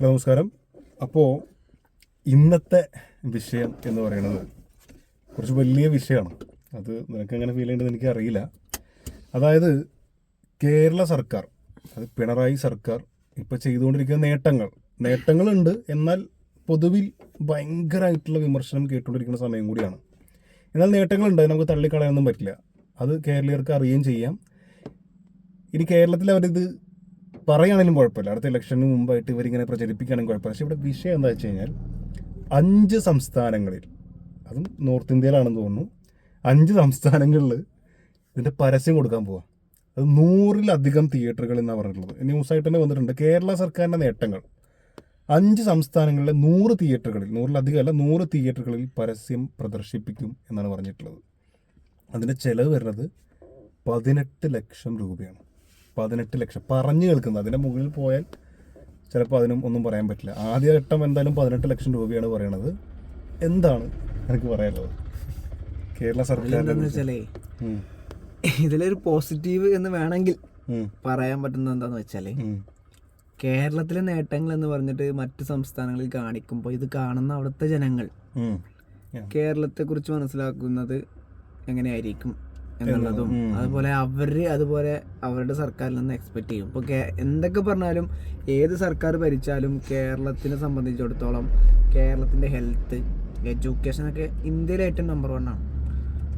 Hello, നമസ്കാരം. അപ്പോൾ ഇന്നത്തെ വിഷയം എന്ന് പറയുന്നത് കുറച്ച് വലിയ വിഷയമാണ്. അത് നിനക്ക് എങ്ങനെ ഫീൽ ചെയ്യേണ്ടത് എനിക്കറിയില്ല. അതായത് കേരള സർക്കാർ, അത് പിണറായി സർക്കാർ ഇപ്പോൾ ചെയ്തുകൊണ്ടിരിക്കുന്ന നേട്ടങ്ങളുണ്ട്. എന്നാൽ പൊതുവിൽ ഭയങ്കരമായിട്ടുള്ള വിമർശനം കേട്ടുകൊണ്ടിരിക്കുന്ന സമയം കൂടിയാണ്. എന്നാൽ നേട്ടങ്ങളുണ്ട്, നമുക്ക് തള്ളിക്കളയാനൊന്നും പറ്റില്ല. അത് കേരളീയർക്ക് അറിയുകയും ചെയ്യാം. ഇനി കേരളത്തിൽ അവരിത് പറയുകയാണെങ്കിലും കുഴപ്പമില്ല, അടുത്ത ഇലക്ഷന് മുമ്പായിട്ട് ഇവരിങ്ങനെ പ്രചരിപ്പിക്കുകയാണെങ്കിൽ കുഴപ്പമില്ല. പക്ഷേ ഇവിടെ വിഷയം എന്താ വെച്ച് കഴിഞ്ഞാൽ 5 സംസ്ഥാനങ്ങളിൽ, അതും നോർത്ത് ഇന്ത്യയിലാണെന്ന് തോന്നുന്നു, 5 സംസ്ഥാനങ്ങളിൽ ഇതിൻ്റെ പരസ്യം കൊടുക്കാൻ പോവാം. അത് 100-ലധികം തിയേറ്ററുകൾ എന്നാണ് പറഞ്ഞിട്ടുള്ളത്. ന്യൂസായിട്ട് തന്നെ വന്നിട്ടുണ്ട്. കേരള സർക്കാരിൻ്റെ നേട്ടങ്ങൾ 5 സംസ്ഥാനങ്ങളിലെ 100 തിയേറ്ററുകളിൽ, 100-ലധികം അല്ല, 100 തിയേറ്ററുകളിൽ പരസ്യം പ്രദർശിപ്പിക്കും എന്നാണ് പറഞ്ഞിട്ടുള്ളത്. അതിൻ്റെ ചിലവ് വരുന്നത് 18 ലക്ഷം രൂപയാണ്. 18 ലക്ഷം പറഞ്ഞു കേൾക്കുന്നത്. അതിൻ്റെ മുകളിൽ പോയാൽ ചിലപ്പോൾ അതിനും ഒന്നും പറയാൻ പറ്റില്ല. ആദ്യഘട്ടം എന്തായാലും 18 ലക്ഷം രൂപയാണ് പറയണത്. എന്താണ് എനിക്ക് പറയാനുള്ളത് കേരള സർക്കാരിനെ? ഇതിലൊരു പോസിറ്റീവ് എന്ന് വേണമെങ്കിൽ പറയാൻ പറ്റുന്നത് എന്താന്ന് വെച്ചാല്, കേരളത്തിലെ നേട്ടങ്ങൾ എന്ന് പറഞ്ഞിട്ട് മറ്റ് സംസ്ഥാനങ്ങളിൽ കാണിക്കുമ്പോൾ ഇത് കാണുന്ന അവിടുത്തെ ജനങ്ങൾ കേരളത്തെ കുറിച്ച് മനസ്സിലാക്കുന്നത് എങ്ങനെയായിരിക്കും എന്നുള്ളതും, അതുപോലെ അതുപോലെ അവരുടെ സർക്കാരിൽ നിന്ന് എക്സ്പെക്ട് ചെയ്യും. ഇപ്പോൾ എന്തൊക്കെ പറഞ്ഞാലും ഏത് സർക്കാർ ഭരിച്ചാലും കേരളത്തിനെ സംബന്ധിച്ചിടത്തോളം കേരളത്തിൻ്റെ ഹെൽത്ത്, എഡ്യൂക്കേഷനൊക്കെ ഇന്ത്യയിലെ ഏറ്റവും നമ്പർ 1 ആണ്.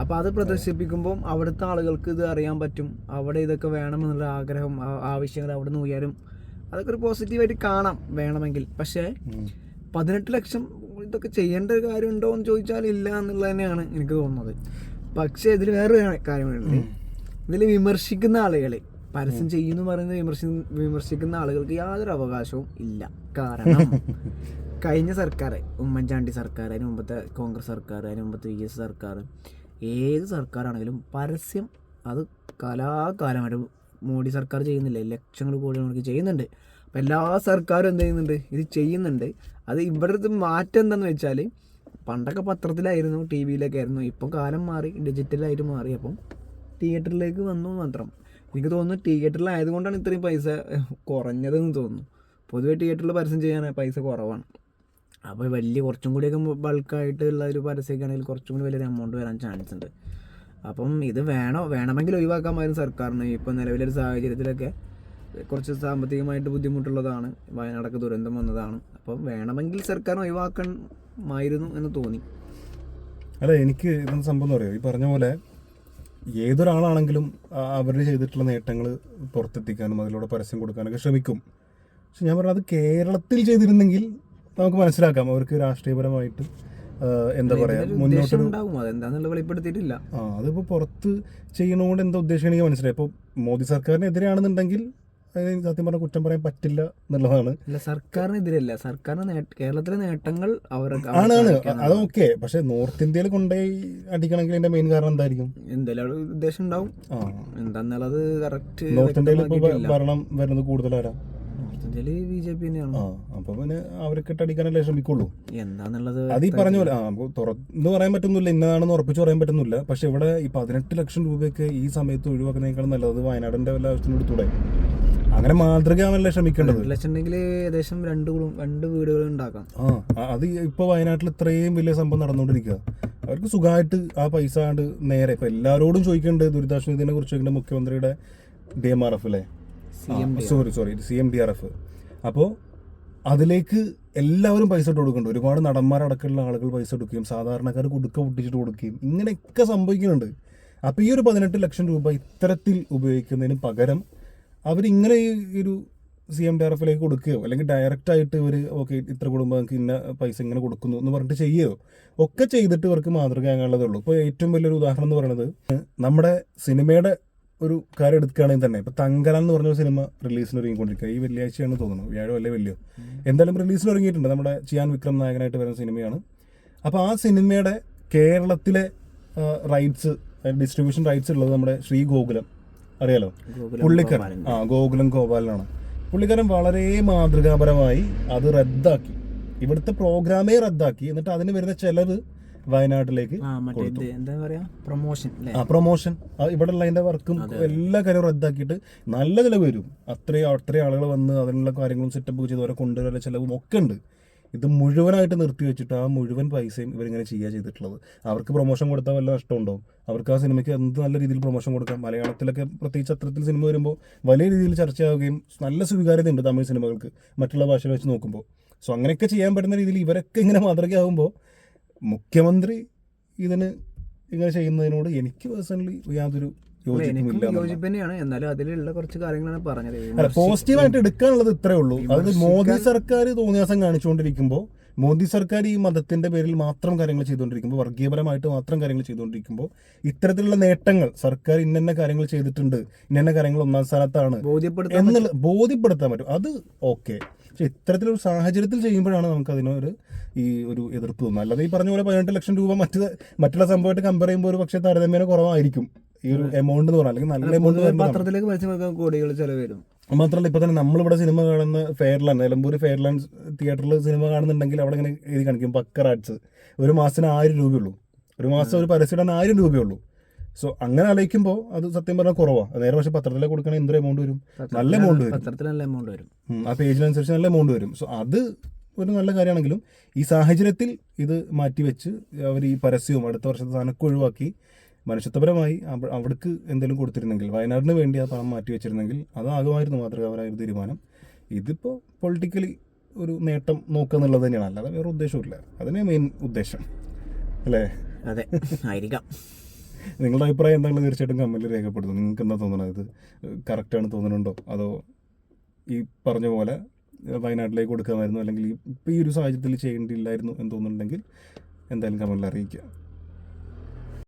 അപ്പോൾ അത് പ്രദർശിപ്പിക്കുമ്പോൾ അവിടുത്തെ ആളുകൾക്ക് ഇത് അറിയാൻ പറ്റും. അവിടെ ഇതൊക്കെ വേണമെന്നുള്ള ആഗ്രഹം, ആവശ്യങ്ങൾ അവിടെ നിന്ന് ഉയരും. അതൊക്കെ ഒരു പോസിറ്റീവായിട്ട് കാണാം വേണമെങ്കിൽ. പക്ഷേ 18 ലക്ഷം ഇതൊക്കെ ചെയ്യേണ്ട ഒരു കാര്യമുണ്ടോ എന്ന് ചോദിച്ചാൽ ഇല്ല എന്നുള്ളത് തന്നെയാണ് എനിക്ക് തോന്നുന്നത്. പക്ഷേ ഇതിൽ വേറൊരു കാര്യമുണ്ട്. ഇതിൽ വിമർശിക്കുന്ന ആളുകൾ, പരസ്യം ചെയ്യുന്നു പറയുന്നത് വിമർശിക്കുന്ന ആളുകൾക്ക് യാതൊരു അവകാശവും ഇല്ല. കാരണം കഴിഞ്ഞ സർക്കാർ, ഉമ്മൻചാണ്ടി സർക്കാർ, അതിന് മുമ്പത്തെ കോൺഗ്രസ് സർക്കാർ, അതിന് മുമ്പത്തെ VS സർക്കാർ, ഏത് സർക്കാരാണെങ്കിലും പരസ്യം അത് കാലാകാലമായിട്ട് മോഡി സർക്കാർ ചെയ്യുന്നില്ല, ലക്ഷങ്ങൾ കോടി മുടക്കി ചെയ്യുന്നുണ്ട്. അപ്പോൾ എല്ലാ സർക്കാരും എന്ത് ചെയ്യുന്നുണ്ട്, ഇത് ചെയ്യുന്നുണ്ട്. അത് ഇവിടുത്തെ മാറ്റം എന്താണെന്ന് വെച്ചാൽ, പണ്ടൊക്കെ പത്രത്തിലായിരുന്നു, TV-യിലൊക്കെ ആയിരുന്നു. ഇപ്പം കാലം മാറി, ഡിജിറ്റലായിട്ട് മാറി. അപ്പം തിയേറ്ററിലേക്ക് വന്നു മാത്രം. എനിക്ക് തോന്നുന്നു തിയേറ്ററിലായതുകൊണ്ടാണ് ഇത്രയും പൈസ കുറഞ്ഞതെന്ന് തോന്നുന്നു. പൊതുവെ തിയേറ്ററിൽ പരസ്യം ചെയ്യാൻ പൈസ കുറവാണ്. അപ്പോൾ കുറച്ചും കൂടിയൊക്കെ ബൾക്കായിട്ടുള്ള ഒരു പരസ്യമൊക്കെ ആണെങ്കിൽ കുറച്ചും കൂടി വലിയൊരു എമൗണ്ട് വരാൻ ചാൻസ് ഉണ്ട്. അപ്പം ഇത് വേണമെങ്കിൽ ഒഴിവാക്കാമായിരുന്നു സർക്കാരിന്. ഇപ്പം നിലവിലൊരു സാഹചര്യത്തിലൊക്കെ കുറച്ച് സാമ്പത്തികമായിട്ട് ബുദ്ധിമുട്ടുള്ളതാണ്, വയനാടൊക്കെ ദുരന്തം വന്നതാണ്. അപ്പം വേണമെങ്കിൽ സർക്കാർ ഒഴിവാക്കണമായിരുന്നു എന്ന് തോന്നി. അല്ല, എനിക്ക് ഇതെന്ന് സംഭവം എന്ന് പറയുമോ, ഈ പറഞ്ഞ പോലെ ഏതൊരാളാണെങ്കിലും അവർ ചെയ്തിട്ടുള്ള നേട്ടങ്ങൾ പുറത്തെത്തിക്കാനും അതിലൂടെ പരസ്യം കൊടുക്കാനൊക്കെ ശ്രമിക്കും. പക്ഷെ ഞാൻ പറഞ്ഞത്, അത് കേരളത്തിൽ ചെയ്തിരുന്നെങ്കിൽ നമുക്ക് മനസ്സിലാക്കാം. അവർക്ക് രാഷ്ട്രീയപരമായിട്ട് എന്താ പറയാ, മുന്നോട്ട് വെളിപ്പെടുത്തിയിട്ടില്ല. അതിപ്പോൾ പുറത്ത് ചെയ്യണോണ്ട് എന്താ ഉദ്ദേശം എനിക്ക് മനസ്സിലായി. ഇപ്പോൾ മോദി സർക്കാരിനെതിരെയാണെന്നുണ്ടെങ്കിൽ സത്യം പറഞ്ഞാൽ കുറ്റം പറയാൻ പറ്റില്ല എന്നുള്ളതാണ്. സർക്കാരിനെതിരല്ല, സർക്കാരിന് കേരളത്തിലെ നേട്ടങ്ങൾ ആണ്. അതൊക്കെ. പക്ഷെ നോർത്ത് ഇന്ത്യയിൽ കൊണ്ടുപോയി അടിക്കണമെങ്കിൽ അതിന്റെ മെയിൻ കാരണം എന്തായിരിക്കും? എന്തായാലും ഉദ്ദേശം ഉണ്ടാവും. എന്താന്നുള്ളത് കറക്റ്റ്. നോർത്ത് ഇന്ത്യയിൽ ഇപ്പൊ ഭരണം വരുന്നത് കൂടുതലാരാ? BJP തന്നെയാണ്. അപ്പൊ പിന്നെ അവർക്ക് അടിക്കാനല്ലേ ശ്രമിക്കുള്ളൂ. എന്താന്നുള്ളത് അത് ഈ പറഞ്ഞ പോലെ തുറന്ന് പറയാൻ പറ്റുന്നില്ല, ഇന്നതാണെന്ന് ഉറപ്പിച്ച് പറയാൻ പറ്റുന്നില്ല. പക്ഷെ ഇവിടെ ഈ 18 ലക്ഷം രൂപയൊക്കെ ഈ സമയത്ത് ഒഴിവാക്കുന്നതിനേക്കാളും നല്ലത് വയനാടിന്റെ വല്ല ആവശ്യത്തിന് എടുത്തൂടെ? അങ്ങനെ മാതൃകയാണല്ലേ ശ്രമിക്കേണ്ടത്. ഏകദേശം 2 വീടുകൾ ഉണ്ടാക്കാം. അത് ഇപ്പൊ വയനാട്ടിൽ ഇത്രയും വലിയ സംഭവം നടന്നുകൊണ്ടിരിക്കുക. അവർക്ക് സുഖമായിട്ട് ആ പൈസ കൊണ്ട് നേരെ ഇപ്പൊ എല്ലാവരോടും ചോദിക്കേണ്ടത്, ദുരിതാശ്വാസ നിധിനെ കുറിച്ച് ചോദിക്കേണ്ട മുഖ്യമന്ത്രിയുടെ DMRF അല്ലേ, CMDRF. അപ്പോൾ അതിലേക്ക് എല്ലാവരും പൈസ ഇട്ട് കൊടുക്കുന്നുണ്ട്. ഒരുപാട് നടന്മാരടക്കമുള്ള ആളുകൾ പൈസ കൊടുക്കുകയും സാധാരണക്കാർ പൊട്ടിച്ചിട്ട് കൊടുക്കുകയും ഇങ്ങനെയൊക്കെ സംഭവിക്കുന്നുണ്ട്. അപ്പോൾ ഈ ഒരു 18 ലക്ഷം രൂപ ഇത്തരത്തിൽ ഉപയോഗിക്കുന്നതിന് പകരം അവരിങ്ങനെ ഈ ഒരു CMDRF-ലേക്ക് കൊടുക്കുകയോ അല്ലെങ്കിൽ ഡയറക്റ്റായിട്ട് ഇവർ ഓക്കെ ഇത്ര കുടുംബങ്ങൾക്ക് ഇന്ന പൈസ ഇങ്ങനെ കൊടുക്കുന്നു എന്ന് പറഞ്ഞിട്ട് ചെയ്യുകയോ ഒക്കെ ചെയ്തിട്ട് ഇവർക്ക് മാതൃകയാകാനുള്ളതേ ഉള്ളൂ. ഇപ്പോൾ ഏറ്റവും വലിയൊരു ഉദാഹരണം എന്ന് പറയുന്നത്, നമ്മുടെ സിനിമയുടെ ഒരു കാര്യം എടുക്കുകയാണെങ്കിൽ തന്നെ ഇപ്പോൾ തങ്കലാൻ എന്ന് പറഞ്ഞ സിനിമ റിലീസിന് ഒരുങ്ങിക്കൊണ്ടിരിക്കുക. ഈ വെള്ളിയാഴ്ചയാണ് തോന്നുന്നു, വ്യാഴം അല്ലേ വെള്ളിയോ, എന്തായാലും റിലീസിന് ഒരുങ്ങിയിട്ടുണ്ട്. നമ്മുടെ ചിയാൻ വിക്രം നായകനായിട്ട് വരുന്ന സിനിമയാണ്. അപ്പോൾ ആ സിനിമയുടെ കേരളത്തിലെ റൈറ്റ്സ്, ഡിസ്ട്രിബ്യൂഷൻ റൈറ്റ്സ് ഉള്ളത് നമ്മുടെ ശ്രീ ഗോകുലം, അറിയാലോ, പുള്ളിക്കാരൻ. ഗോകുലം ഗോപാലനാണ്. പുള്ളിക്കാരൻ വളരെ മാതൃകാപരമായി അത് റദ്ദാക്കി, ഇവിടുത്തെ പ്രോഗ്രാമേ റദ്ദാക്കി. എന്നിട്ട് അതിന് വരുന്ന ചെലവ് വയനാട്ടിലേക്ക് മറ്റേ ഇത് എന്താ പറയാ പ്രൊമോഷൻ അല്ലേ? പ്രൊമോഷൻ ഇവിടെ ഉള്ള അതിന്റെ വർക്കും എല്ലാ കാര്യവും റദ്ദാക്കിയിട്ട് നല്ല ചിലവ് വരും. അത്രയും ആളുകൾ വന്ന് അതിനുള്ള കാര്യങ്ങളും സെറ്റപ്പ് ചെയ്ത് അവരെ കൊണ്ടുവരാനുള്ള ചിലവും ഒക്കെ ഉണ്ട്. ഇത് മുഴുവനായിട്ട് നിർത്തി വെച്ചിട്ട് ആ മുഴുവൻ പൈസയും ഇവരിങ്ങനെ ചെയ്യുക ചെയ്തിട്ടുള്ളത്. അവർക്ക് പ്രൊമോഷൻ കൊടുത്താൽ വല്ല നഷ്ടമുണ്ടാവും. അവർക്ക് ആ സിനിമയ്ക്ക് എന്ത് നല്ല രീതിയിൽ പ്രൊമോഷൻ കൊടുക്കാം. മലയാളത്തിലൊക്കെ പ്രത്യേകിച്ച് അത്തരത്തിൽ സിനിമ വരുമ്പോൾ വലിയ രീതിയിൽ ചർച്ചയാവുകയും നല്ല സ്വീകാര്യതയുണ്ട് തമിഴ് സിനിമകൾക്ക് മറ്റുള്ള ഭാഷയിൽ വെച്ച് നോക്കുമ്പോൾ. സോ അങ്ങനെയൊക്കെ ചെയ്യാൻ പറ്റുന്ന രീതിയിൽ ഇവരൊക്കെ ഇങ്ങനെ മാതൃകയാകുമ്പോൾ മുഖ്യമന്ത്രി ഇതിന് ഇങ്ങനെ ചെയ്യുന്നതിനോട് എനിക്ക് പേഴ്സണലി യാതൊരു യോജിപ്പ് തന്നെയാണ്. എന്നാലും അതിലുള്ള കുറച്ച് കാര്യങ്ങളാണ് പറഞ്ഞത്. പോസിറ്റീവായിട്ട് എടുക്കാനുള്ളത് ഇത്രേ ഉള്ളൂ. അത് മോദി സർക്കാർ തോന്നിയാസം കാണിച്ചുകൊണ്ടിരിക്കുമ്പോൾ, മോദി സർക്കാർ ഈ മതത്തിന്റെ പേരിൽ മാത്രം കാര്യങ്ങൾ ചെയ്തുകൊണ്ടിരിക്കുമ്പോൾ, വർഗീയപരമായിട്ട് മാത്രം കാര്യങ്ങൾ ചെയ്തുകൊണ്ടിരിക്കുമ്പോൾ, ഇത്തരത്തിലുള്ള നേട്ടങ്ങൾ സർക്കാർ ഇന്ന കാര്യങ്ങൾ ചെയ്തിട്ടുണ്ട്, ഇന്ന കാര്യങ്ങൾ ഒന്നാം സ്ഥാനത്താണ് എന്നുള്ള ബോധ്യപ്പെടുത്താൻ പറ്റും. അത് ഓക്കെ. പക്ഷെ ഇത്തരത്തിലൊരു സാഹചര്യത്തിൽ ചെയ്യുമ്പോഴാണ് നമുക്ക് അതിനൊരു ഒരു എതിർപ്പ് തോന്നുന്നത്. അല്ലാതെ ഈ പറഞ്ഞ പോലെ 18 ലക്ഷം രൂപ മറ്റുള്ള സംഭവമായിട്ട് കമ്പയർ ചെയ്യുമ്പോൾ ഒരു പക്ഷേ താരതമ്യേന കുറവായിരിക്കും ഈ ഒരു എമൗണ്ട് എന്ന് പറഞ്ഞാൽ. അല്ലെങ്കിൽ നല്ല എമൗണ്ട് പത്രത്തിലേക്ക് പരസ്യം കോടികൾ ചെലവ് വരും. മാത്രമല്ല ഇപ്പൊ തന്നെ നമ്മളിവിടെ സിനിമ കാണുന്ന ഫെയർലാൻഡ്, നിലമ്പൂർ ഫെയർലാൻഡ് തിയേറ്ററിൽ സിനിമ കാണുന്നുണ്ടെങ്കിൽ അവിടെ ഇങ്ങനെ എഴുതി കാണിക്കും പക്കർ ആഡ്സ്. ഒരു മാസത്തിന് 1000 രൂപയുള്ളൂ. ഒരു മാസം ഒരു പരസ്യം 1000 രൂപയുള്ളൂ. സോ അങ്ങനെ ആലോചിക്കുമ്പോൾ അത് സത്യം പറഞ്ഞാൽ കുറവാണ്. നേരെ പക്ഷേ പത്രത്തിലേക്ക് കൊടുക്കണമെങ്കിൽ എന്തൊരു എമൗണ്ട് വരും? നല്ല എമൗണ്ട് വരും. ആ പേജിനനുസരിച്ച് നല്ല എമൗണ്ട് വരും. സോ അത് ഒരു നല്ല കാര്യമാണെങ്കിലും ഈ സാഹചര്യത്തിൽ ഇത് മാറ്റിവെച്ച് അവർ ഈ പരസ്യവും അടുത്ത വർഷത്തെ സാധനമൊക്കെ ഒഴിവാക്കി മനുഷ്യത്വപരമായി അവിടേക്ക് എന്തെങ്കിലും കൊടുത്തിരുന്നെങ്കിൽ, വയനാടിന് വേണ്ടി ആ പണം മാറ്റി വെച്ചിരുന്നെങ്കിൽ അതാകുമായിരുന്നു മാതൃകാപരമായ ഒരു തീരുമാനം. ഇതിപ്പോൾ പൊളിറ്റിക്കലി ഒരു നേട്ടം നോക്കുക എന്നുള്ളത് തന്നെയാണ്, അല്ലാതെ വേറെ ഉദ്ദേശമില്ല. അതിനെ മെയിൻ ഉദ്ദേശം അല്ലേ? അതെ, ആയിരിക്കാം. നിങ്ങളുടെ അഭിപ്രായം എന്താണെന്ന് തീർച്ചയായിട്ടും കമൻറ്റിൽ രേഖപ്പെടുത്തും. നിങ്ങൾക്ക് എന്താ തോന്നുന്നത്? ഇത് കറക്റ്റാണ് തോന്നുന്നുണ്ടോ? അതോ ഈ പറഞ്ഞ പോലെ വയനാട്ടിലേക്ക് കൊടുക്കാമായിരുന്നു, അല്ലെങ്കിൽ ഇപ്പോൾ ഈ ഒരു സാഹചര്യത്തിൽ ചെയ്യേണ്ടിയില്ലായിരുന്നു എന്ന് തോന്നുന്നുണ്ടെങ്കിൽ എന്തായാലും കമൻറ്റിൽ അറിയിക്കുക.